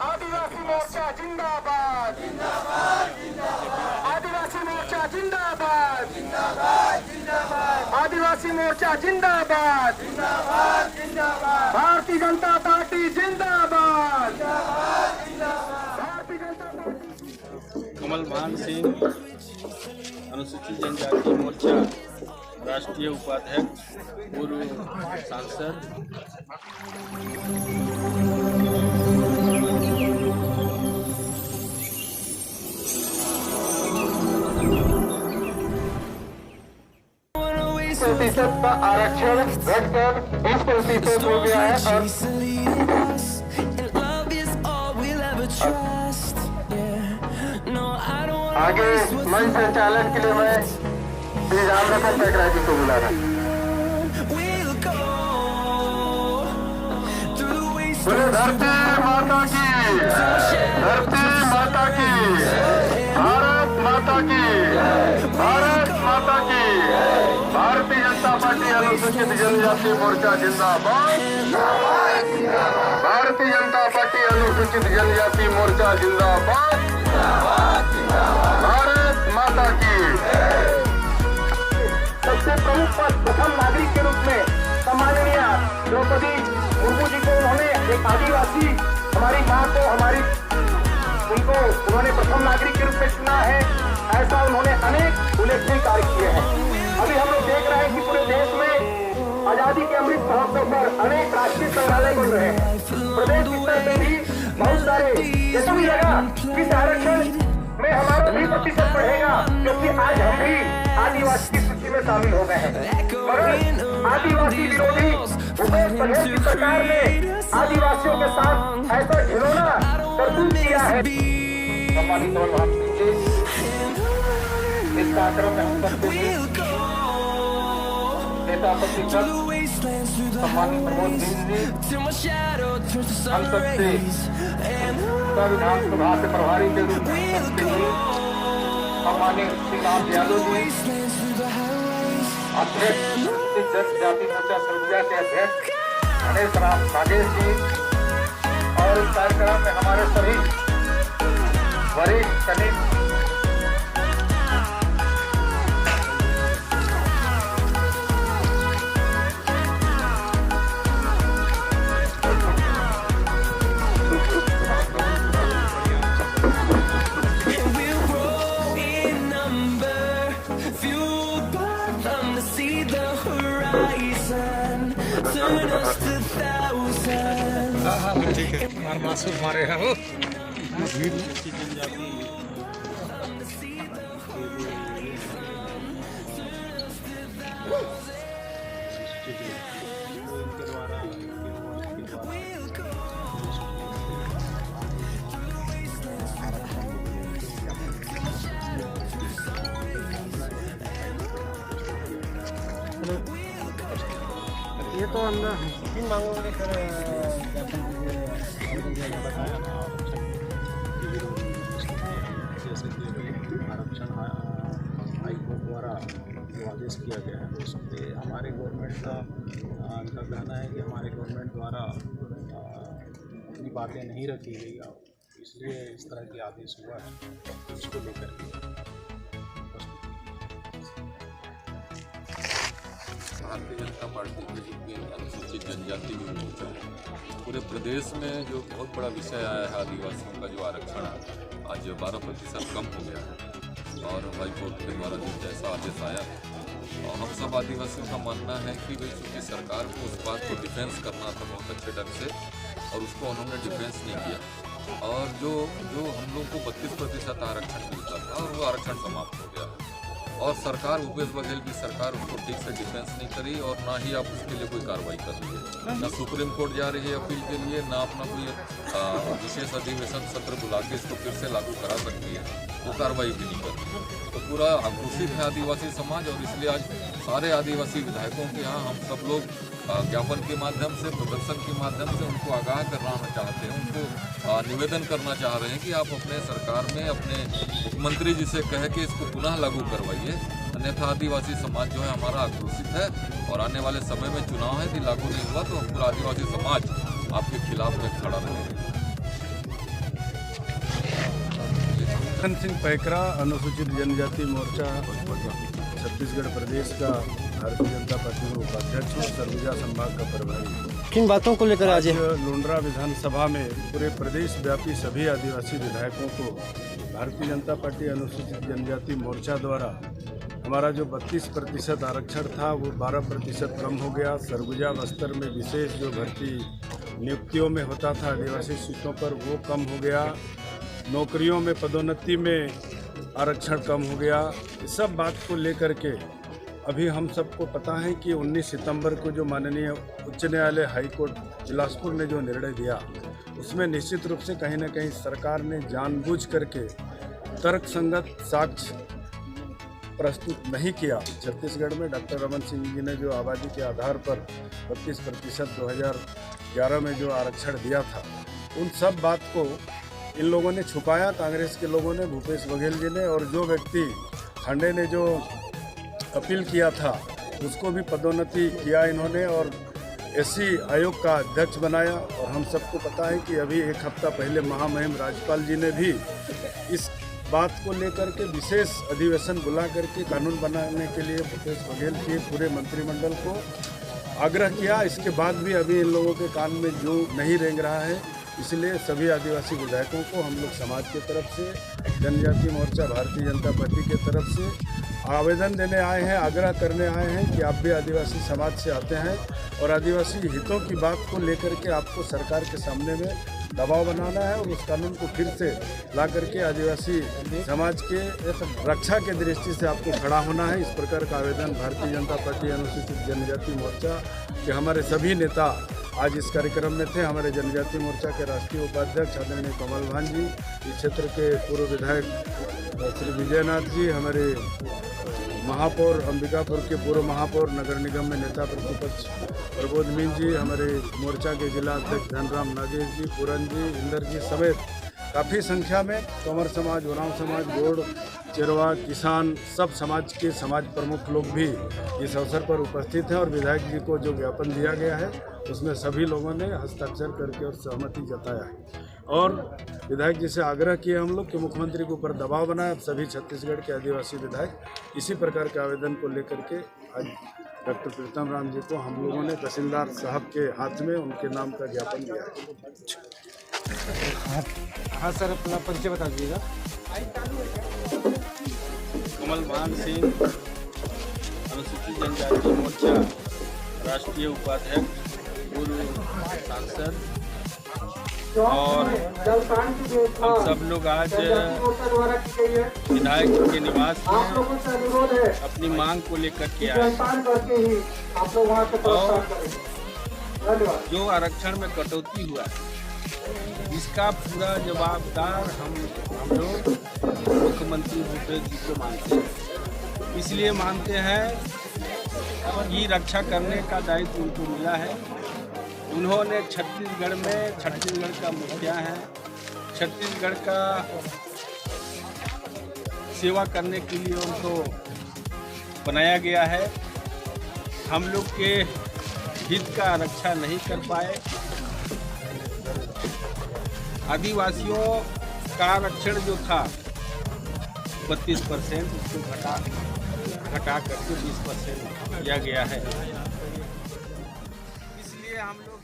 आदिवासी मोर्चा जिंदाबाद, आदिवासी मोर्चा जिंदाबाद, आदिवासी मोर्चा जिंदाबाद, भारतीय जनता पार्टी जिंदाबाद, भारतीय जनता पार्टी। कमल मान सिंह, अनुसूचित जनजाति मोर्चा राष्ट्रीय उपाध्यक्ष, पूर्व सांसद। प्रतिशत का आरक्षण घटकर 20% हो गया है और आगे मंच संचालन के लिए मैं श्री रामरतन टेकरा जी को बुला रहा हूँ। धरती माता की, धरती माता की, भारत माता की, भारत माता की। भारतीय जनता पार्टी अनुसूचित जनजाति मोर्चा जिंदाबाद, भारतीय जनता पार्टी अनुसूचित जनजाति मोर्चा जिंदाबाद, भारत माता की। सबसे प्रमुख पद प्रथम नागरिक के रूप में सम्माननीय द्रौपदी मुर्मू जी को उन्होंने एक आदिवासी हमारी माँ को उनको उन्होंने प्रथम नागरिक के रूप में चुना है। ऐसा उन्होंने अनेक उल्लेखनीय कार्य किए हैं। अभी हम लोग देख रहे हैं कि पूरे देश में आजादी के अमृत महोत्सव पर अनेक राष्ट्रीय संग्रहालय बन रहे हैं। प्रदेश स्तर पे भी बहुत सारे जैसा भी लगा इस आरक्षण में हमारा भी प्रतिशत बढ़ेगा, क्योंकि आज हम भी आदिवासी की सूची में शामिल हो गए हैं। मगर आदिवासी विरोधी भूपेश बघेल की सरकार ने आदिवासियों के साथ ऐसा घिनौना करतूत किया है। सम्मानित इस कार्यक्रम में हम सबसे नेता प्रतिपक्ष सम्मानित प्रमोद जी, हम सबसे विधानसभा से प्रभारी के रूप में सम्मानित श्री राम यादव जी, अध्यक्ष जनजाति मोर्चा सरगुजा के अध्यक्ष गणेश राम राजेश जी, और इस कार्यक्रम में हमारे सभी वरिष्ठ कनिष्ठ मासूम मारे हैं वो। ये तो अंदर इन मांगोगे सर जैसे कि आरक्षण हाईकोर्ट द्वारा जो आदेश किया गया है उस पर हमारे गवर्नमेंट का इनका कहना है कि हमारे गवर्नमेंट द्वारा इतनी बातें नहीं रखी गई, इसलिए इस तरह के आदेश हुआ है। इसको लेकर भारतीय जनता पार्टी के अनुसूचित जनजाति जो मोर्चा है, पूरे प्रदेश में जो बहुत बड़ा विषय आया है आदिवासियों का जो आरक्षण है, आज 12% कम हो गया है और हाईकोर्ट के द्वारा जो जैसा आदेश आया है, और हम सब आदिवासियों का मानना है कि भाई चूँकि सरकार को उस बात को डिफेंस करना था बहुत अच्छे ढंग से, और उसको उन्होंने डिफेंस नहीं किया, और जो हम लोग को 32% आरक्षण मिलता था और वो आरक्षण समाप्त हो गया। और सरकार भूपेश बघेल की सरकार उसको ठीक से डिफेंस नहीं करी, और ना ही आप उसके लिए कोई कार्रवाई कर रही है। ना सुप्रीम कोर्ट जा रही है अपील के लिए, ना अपना कोई विशेष अधिवेशन सत्र बुला के इसको फिर से लागू करा सकती है, वो कार्रवाई भी नहीं करती। तो पूरा आक्रोशित है आदिवासी समाज, और इसलिए आज सारे आदिवासी विधायकों के यहाँ हम सब लोग ज्ञापन के माध्यम से, प्रदर्शन के माध्यम से उनको आगाह कराना चाहते हैं, उनको निवेदन करना चाह रहे हैं कि आप अपने सरकार में अपने मुख्यमंत्री जी से कह के इसको पुनः लागू करवाइए, अन्यथा आदिवासी समाज जो है हमारा आक्रोशित है। और आने वाले समय में चुनाव है, यदि लागू नहीं हुआ तो पूरा आदिवासी समाज आपके खिलाफ में खड़ा रहेगा। लखन सिंह पैकरा, अनुसूचित जनजाति मोर्चा छत्तीसगढ़ प्रदेश का भारतीय जनता पार्टी में उपाध्यक्ष और सरगुजा संभाग का प्रभारी। किन बातों को लेकर आज आज लुंड्रा विधानसभा में पूरे प्रदेश व्यापी सभी आदिवासी विधायकों को भारतीय जनता पार्टी अनुसूचित जनजाति मोर्चा द्वारा हमारा जो 32% आरक्षण था वो 12% कम हो गया। सरगुजा बस्तर में विशेष जो भर्ती नियुक्तियों में होता था आदिवासी सीटों पर वो कम हो गया। नौकरियों में पदोन्नति में आरक्षण कम हो गया। इस सब बात को लेकर के अभी हम सबको पता है कि 19 सितंबर को जो माननीय उच्च न्यायालय हाई कोर्ट बिलासपुर ने जो निर्णय दिया उसमें निश्चित रूप से कहीं न कहीं सरकार ने जानबूझ करके तर्कसंगत साक्ष्य प्रस्तुत नहीं किया। छत्तीसगढ़ में डॉक्टर रमन सिंह जी ने जो आबादी के आधार पर 32% 2011 में जो आरक्षण दिया था उन सब बात को इन लोगों ने छुपाया। कांग्रेस के लोगों ने, भूपेश बघेल जी ने, और जो व्यक्ति खांडे ने जो अपील किया था उसको भी पदोन्नति किया इन्होंने और एससी आयोग का अध्यक्ष बनाया। और हम सबको पता है कि अभी एक हफ्ता पहले महामहिम राज्यपाल जी ने भी इस बात को लेकर के विशेष अधिवेशन बुला करके कानून बनाने के लिए भूपेश बघेल के पूरे मंत्रिमंडल को आग्रह किया। इसके बाद भी अभी इन लोगों के कान में जो नहीं रेंग रहा है, इसलिए सभी आदिवासी विधायकों को हम लोग समाज की तरफ से, जनजाति मोर्चा भारतीय जनता पार्टी की तरफ से आवेदन देने आए हैं, आग्रह करने आए हैं कि आप भी आदिवासी समाज से आते हैं और आदिवासी हितों की बात को लेकर के आपको सरकार के सामने में दबाव बनाना है और उस कानून को फिर से ला करके आदिवासी समाज के रक्षा के दृष्टि से आपको खड़ा होना है। इस प्रकार का आवेदन भारतीय जनता पार्टी अनुसूचित जनजाति मोर्चा के हमारे सभी नेता आज इस कार्यक्रम में थे। हमारे जनजाति मोर्चा के राष्ट्रीय उपाध्यक्ष आदरणीय कमल भान जी, इस क्षेत्र के पूर्व विधायक श्री विजयनाथ जी, हमारे महापौर अंबिकापुर के पूर्व महापौर, नगर निगम में नेता प्रतिपक्ष प्रबोध मीन जी, हमारे मोर्चा के जिला अध्यक्ष धनराम नागेश जी, पूरन जी, इंदर जी समेत काफ़ी संख्या में कंवर समाज, उरांव समाज, गोड़, चेरवा, किसान, सब समाज के समाज प्रमुख लोग भी इस अवसर पर उपस्थित हैं। और विधायक जी को जो ज्ञापन दिया गया है उसमें सभी लोगों ने हस्ताक्षर करके और सहमति जताया है। और विधायक जी से आग्रह किए हम लोग कि मुख्यमंत्री के ऊपर दबाव बनाए। अब सभी छत्तीसगढ़ के आदिवासी विधायक इसी प्रकार के आवेदन को लेकर के आज डॉक्टर प्रीतम राम जी को हम लोगों ने तहसीलदार साहब के हाथ में उनके नाम का ज्ञापन दिया है। हाँ सर, अपना परिचय बता दीजिएगा। कमल भान सिंह, अनुसूचित जनजाति मोर्चा राष्ट्रीय उपाध्यक्ष, पूर्व सांसद, और हम सब लोग आज विधायक जी के निवास में अपनी मांग को लेकर के आए और जो आरक्षण में कटौती हुआ इसका पूरा जवाबदार हम लोग मुख्यमंत्री भूपेश जी को मानते हैं। इसलिए मानते हैं कि रक्षा करने का दायित्व उनको मिला है। उन्होंने छत्तीसगढ़ का मुखिया है, छत्तीसगढ़ का सेवा करने के लिए उनको बनाया गया है। हम लोग के हित का रक्षा नहीं कर पाए। आदिवासियों का आरक्षण जो था 32% उसको घटा करके 20% किया गया है। इसलिए हम लोग